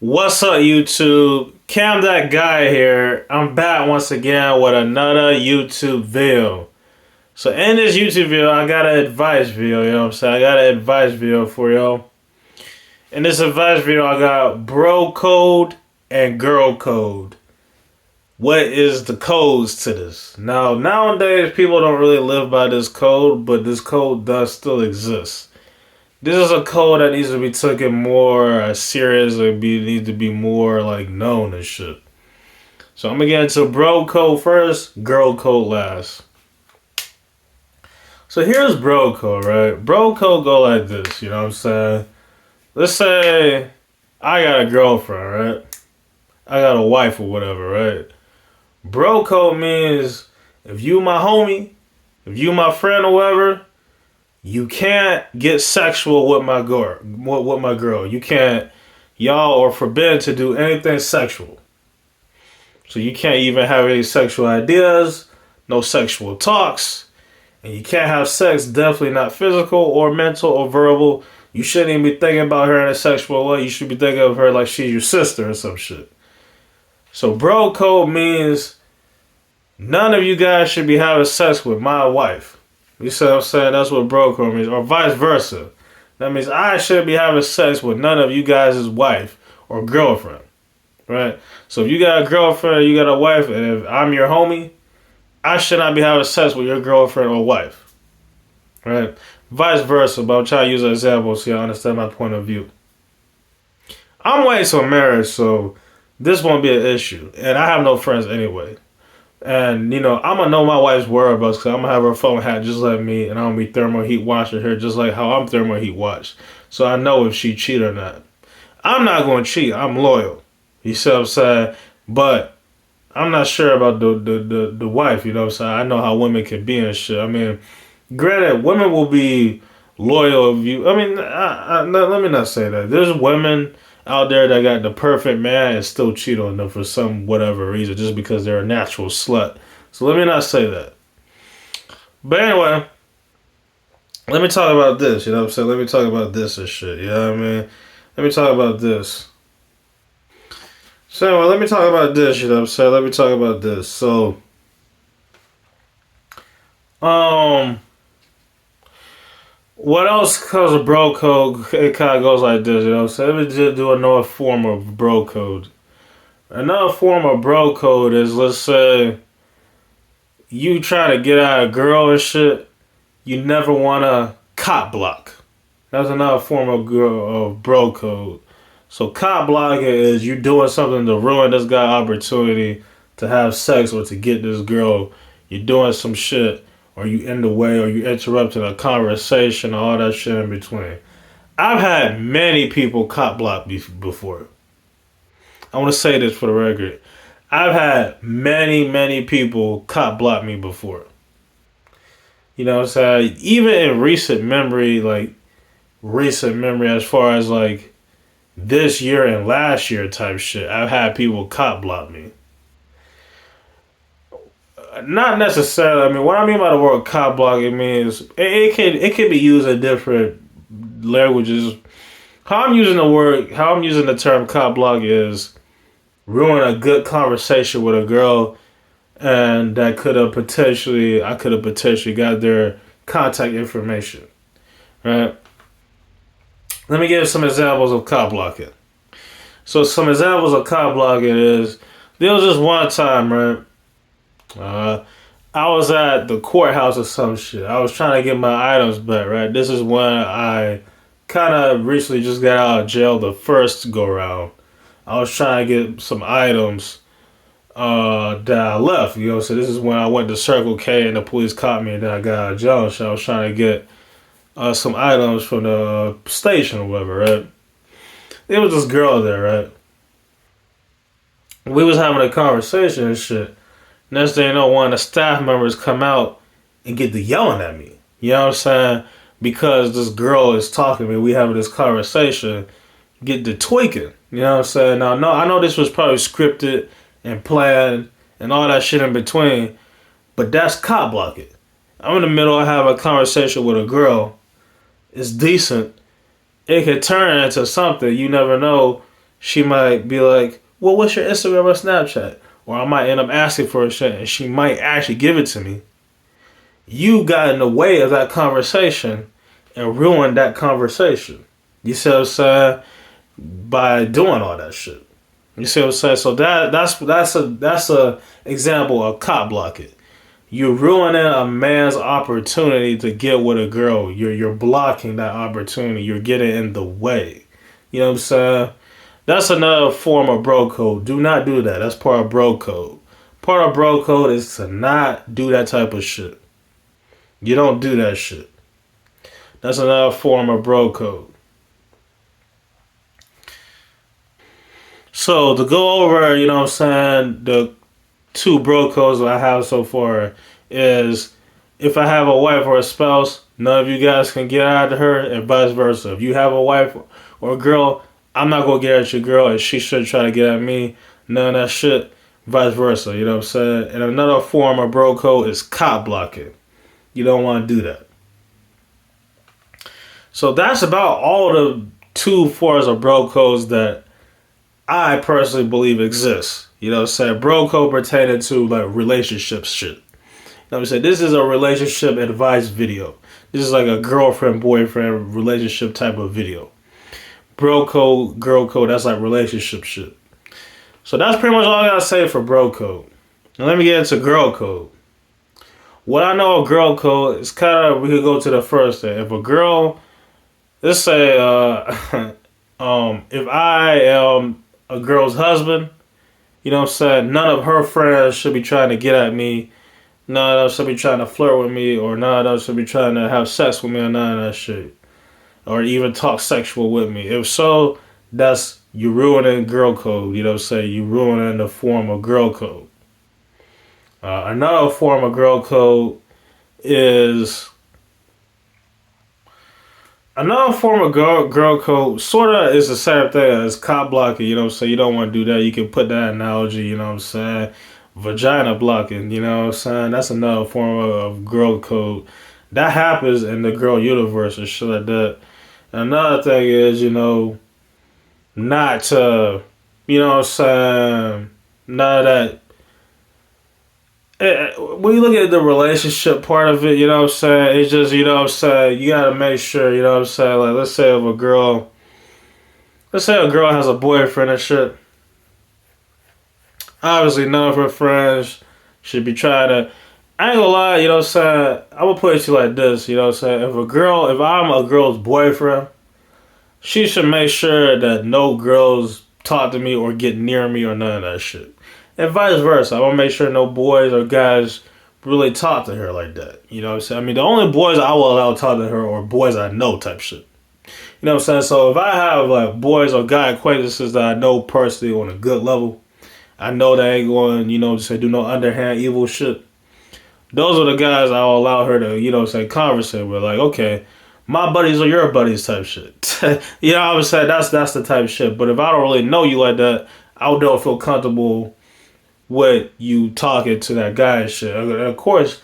What's up, YouTube? Cam that guy here. I'm back once again with another YouTube video. So in this YouTube video, I got an advice video, you know what I'm saying? I got an advice video for y'all. In this advice video, I got bro code and girl code. What is the codes to this? Now, nowadays, people don't really live by this code, but this code does still exist. This is a code that needs to be taken more serious and needs to be more like known and shit. So I'm gonna get into bro code first, girl code last. So here's bro code, right? Bro code go like this, you know what I'm saying? Let's say I got a girlfriend, right? I got a wife or whatever, right? Bro code means if you my homie, if you my friend or whatever, you can't get sexual with my girl. You can't. Y'all are forbidden to do anything sexual. So you can't even have any sexual ideas, no sexual talks, and you can't have sex. Definitely not physical or mental or verbal. You shouldn't even be thinking about her in a sexual way. You should be thinking of her like she's your sister or some shit. So bro code means none of you guys should be having sex with my wife. You see what I'm saying? That's what bro code means. Or vice versa. That means I shouldn't be having sex with none of you guys' wife or girlfriend. Right? So if you got a girlfriend, you got a wife, and if I'm your homie, I should not be having sex with your girlfriend or wife. Right? Vice versa, but I'm trying to use an example so you understand my point of view. I'm waiting till marriage, so this won't be an issue. And I have no friends anyway. And, you know, I'm going to know my wife's whereabouts because I'm going to have her phone hacked just like me. And I'm going to be thermal heat watching her just like how I'm thermal heat watched. So I know if she cheat or not. I'm not going to cheat. I'm loyal. You see what I'm saying? But I'm not sure about the wife, you know what I'm saying? I know how women can be and shit. I mean, granted, women will be loyal of you. I mean, let me not say that. There's women out there that got the perfect man and still cheat on them for some whatever reason just because they're a natural slut. So let me not say that. But anyway, let me talk about this, you know what I'm saying? Let me talk about this and shit, you know what I mean? Let me talk about this. So anyway, let me talk about this, you know what I'm saying? Let me talk about this. So, what else comes with bro code? It kind of goes like this, you know what I'm saying? Let me just do another form of bro code. Another form of bro code is, let's say, you try to get at a girl and shit, you never want to cop block. That's another form of bro code. So cop blocking is you doing something to ruin this guy's opportunity to have sex or to get this girl. You're doing some shit, or you in the way, or you interrupting a conversation, all that shit in between. I've had many people cop block me before. I want to say this for the record. I've had many people cop block me before. You know what I'm saying? Even in recent memory as far as like this year and last year type shit, I've had people cop block me. Not necessarily. I mean, what I mean by the word cop blocking means it can be used in different languages. How I'm using the term cop block is ruin a good conversation with a girl, and I could have potentially got their contact information. Right? Let me give some examples of cop blocking. So some examples of cop blocking is there was just one time, right? I was at the courthouse or some shit. I was trying to get my items back, right? This is when I kind of recently just got out of jail the first go round. I was trying to get some items that I left, you know. So this is when I went to Circle K and the police caught me and then I got out of jail. So I was trying to get some items from the station or whatever, right? There was this girl there, right? We was having a conversation and shit. Next thing you know, one of the staff members come out and get to yelling at me. You know what I'm saying? Because this girl is talking to me, we having this conversation, get to tweaking. You know what I'm saying? Now, no, I know this was probably scripted and planned and all that shit in between, but that's cop blocking. I'm in the middle, I have a conversation with a girl. It's decent. It could turn into something. You never know. she might be like, well, what's your Instagram or Snapchat? Or I might end up asking for a shit and she might actually give it to me. You got in the way of that conversation and ruined that conversation. You see what I'm saying? By doing all that shit. You see what I'm saying? So that's a example of cop blocking. You're ruining a man's opportunity to get with a girl. You're blocking that opportunity. You're getting in the way. You know what I'm saying? That's another form of bro code. Do not do that. That's part of bro code. Part of bro code is to not do that type of shit. You don't do that shit. That's another form of bro code. So to go over, you know what I'm saying, the two bro codes that I have so far is if I have a wife or a spouse, none of you guys can get at her, and vice versa. If you have a wife or a girl, I'm not gonna get at your girl, and she should try to get at me. None of that shit. Vice versa. You know what I'm saying? And another form of bro code is cop blocking. You don't want to do that. So that's about all the two forms of bro codes that I personally believe exists. You know what I'm saying? Bro code pertaining to like relationship shit. You know what I'm saying? This is a relationship advice video. This is like a girlfriend, boyfriend relationship type of video. Bro code, girl code, that's like relationship shit. So that's pretty much all I gotta say for bro code. Now let me get into girl code. What I know of girl code is kind of, we could go to the first thing. If a girl, let's say, if I am a girl's husband, you know what I'm saying, none of her friends should be trying to get at me. None of them should be trying to flirt with me, or none of them should be trying to have sex with me, or none of that shit. Or even talk sexual with me. If so, that's, you ruining girl code, you know what I'm saying? You ruining the form of girl code. Another form of girl code is girl code sort of is the same thing as cop blocking, you know what I'm saying? You don't want to do that. You can put that analogy, you know what I'm saying? Vagina blocking, you know what I'm saying? That's another form of girl code. That happens in the girl universe and shit like that. Another thing is, you know, not to, you know what I'm saying, none of that. When you look at the relationship part of it, you know what I'm saying, it's just, you know what I'm saying, you gotta make sure, you know what I'm saying, like, let's say a girl has a boyfriend and shit. Obviously, none of her friends should be trying to, I ain't gonna lie, you know what I'm saying, I'm gonna put it to you like this, you know what I'm saying, if I'm a girl's boyfriend, she should make sure that no girls talk to me or get near me or none of that shit. And vice versa. I want to make sure no boys or guys really talk to her like that. You know what I'm saying? I mean, the only boys I will allow to talk to her are boys I know type shit. You know what I'm saying? So if I have like boys or guy acquaintances that I know personally on a good level, I know they ain't going, you know, to say do no underhand evil shit. Those are the guys I'll allow her to, you know, say conversate with. Like, okay, my buddies are your buddies type shit. You know what I'm saying? That's the type of shit. But if I don't really know you like that, I don't feel comfortable with you talking to that guy and shit. Of course,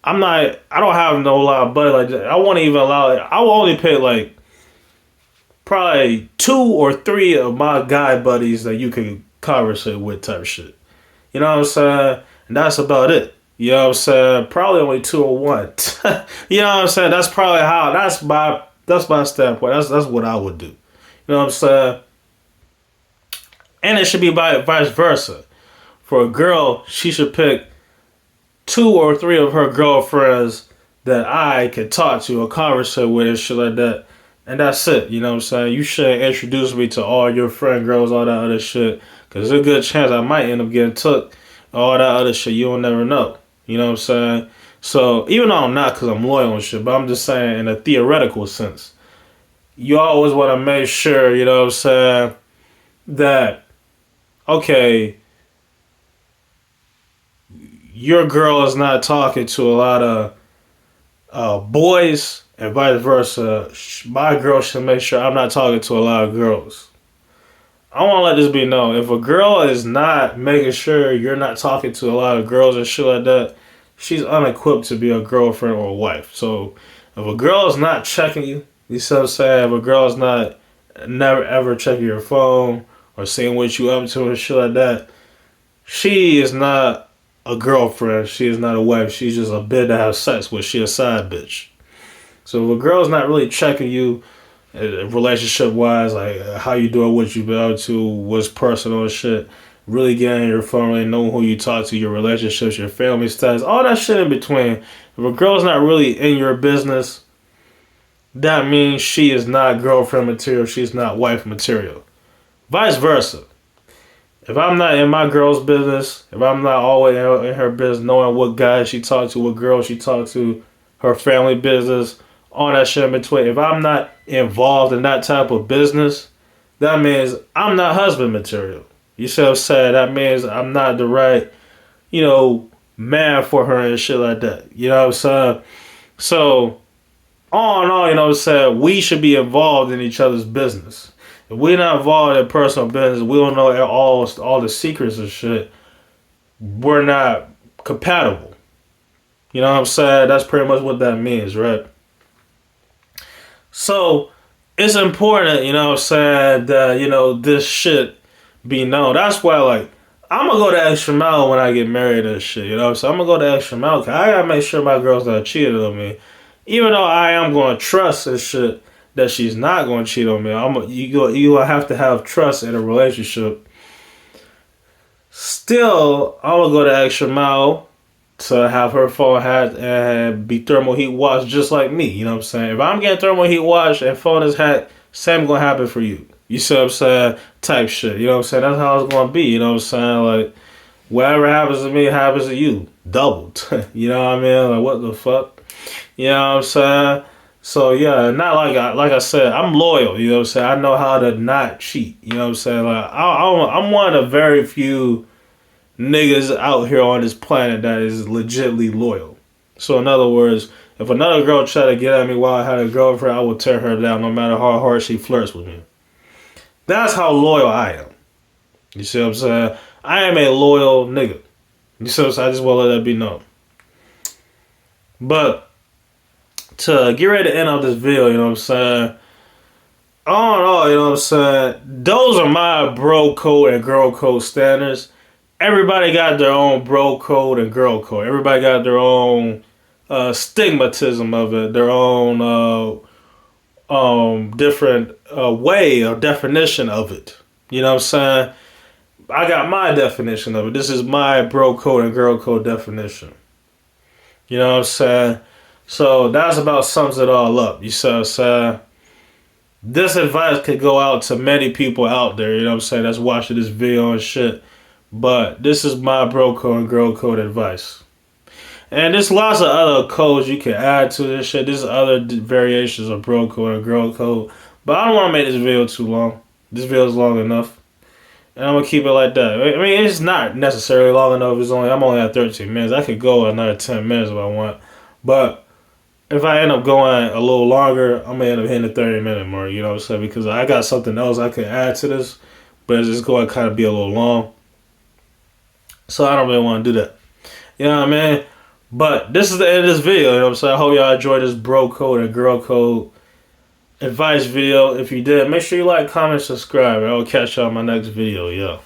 I don't have no lot of buddies like that. I won't even allow it. I will only pick like probably 2 or 3 of my guy buddies that you can conversate with type shit. You know what I'm saying? And that's about it. You know what I'm saying? Probably only 2 or 1. You know what I'm saying? That's probably how, that's my standpoint. That's what I would do. You know what I'm saying? And it should be vice versa. For a girl, she should pick 2 or 3 of her girlfriends that I can talk to or conversate with and shit like that. And that's it, you know what I'm saying? You shouldn't introduce me to all your friend girls, all that other shit. Because there's a good chance I might end up getting took. All that other shit, you'll never know. You know what I'm saying? So, even though I'm not because I'm loyal and shit, but I'm just saying in a theoretical sense. You always want to make sure, you know what I'm saying, that, okay, your girl is not talking to a lot of boys, and vice versa. My girl should make sure I'm not talking to a lot of girls. I want to let this be known. If a girl is not making sure you're not talking to a lot of girls and shit like that, she's unequipped to be a girlfriend or a wife. So if a girl is not checking you, you see what I'm saying? If a girl is not never ever checking your phone or seeing what you up to and shit like that, she is not a girlfriend. She is not a wife. She's just a bitch to have sex with. She a side bitch. So if a girl's not really checking you, relationship wise, like how you doing, what you been up to, what's personal and shit, really getting your phone, really knowing who you talk to, your relationships, your family status, all that shit in between. If a girl's not really in your business, that means she is not girlfriend material. She's not wife material. Vice versa. If I'm not in my girl's business, if I'm not always in her business, knowing what guys she talked to, what girls she talked to, her family business, all that shit in between. If I'm not involved in that type of business, that means I'm not husband material. You see what I'm saying? That means I'm not the right, man for her and shit like that. You know what I'm saying? So, all in all, you know what I'm saying, we should be involved in each other's business. If we're not involved in personal business, we don't know all the secrets and shit, we're not compatible. You know what I'm saying? That's pretty much what that means, right? So, it's important, you know what I'm saying, that, this shit be known. That's why, like, I'm gonna go the extra mile when I get married and shit, you know what I'm saying? I'm gonna go the extra mile, because I gotta make sure my girl's not cheating on me. Even though I am gonna trust and shit that she's not gonna cheat on me, you gonna have to have trust in a relationship. Still, I'm gonna go the extra mile to have her phone hacked and be thermal heat washed just like me. You know what I'm saying? If I'm getting thermal heat washed and phone is hacked, same gonna happen for you. You see what I'm saying? Type shit. You know what I'm saying? That's how it's gonna be. You know what I'm saying? Like, whatever happens to me happens to you. Doubled. You know what I mean? Like, what the fuck? You know what I'm saying? So yeah, not like I said, I'm loyal. You know what I'm saying? I know how to not cheat. You know what I'm saying? Like, I'm one of the very few niggas out here on this planet that is legitimately loyal. So in other words, if another girl tried to get at me while I had a girlfriend, I would tear her down no matter how hard she flirts with me. That's how loyal I am. You see what I'm saying? I am a loyal nigga. You see what I'm saying? I just want to let that be known. But to get ready to end up this video, you know what I'm saying? All in all, you know what I'm saying? Those are my bro code and girl code standards. Everybody got their own bro code and girl code. Everybody got their own stigmatism of it, their own different way or definition of it. You know what I'm saying? I got my definition of it. This is my bro code and girl code definition. You know what I'm saying? So that's about sums it all up. You see what I'm saying? This advice could go out to many people out there, you know what I'm saying, that's watching this video and shit. But this is my bro code and girl code advice. And there's lots of other codes you can add to this shit. There's other variations of bro code and girl code. But I don't want to make this video too long. This video is long enough. And I'm going to keep it like that. I mean, it's not necessarily long enough. I'm only at 13 minutes. I could go another 10 minutes if I want. But if I end up going a little longer, I'm going to end up hitting the 30-minute mark, you know what I'm saying? Because I got something else I could add to this, but it's just going to kind of be a little long. So I don't really want to do that. You know what I mean? But this is the end of this video, you know what I'm saying? I hope y'all enjoyed this bro code and girl code advice video. If you did, make sure you like, comment, subscribe, and I will catch y'all in my next video, yo.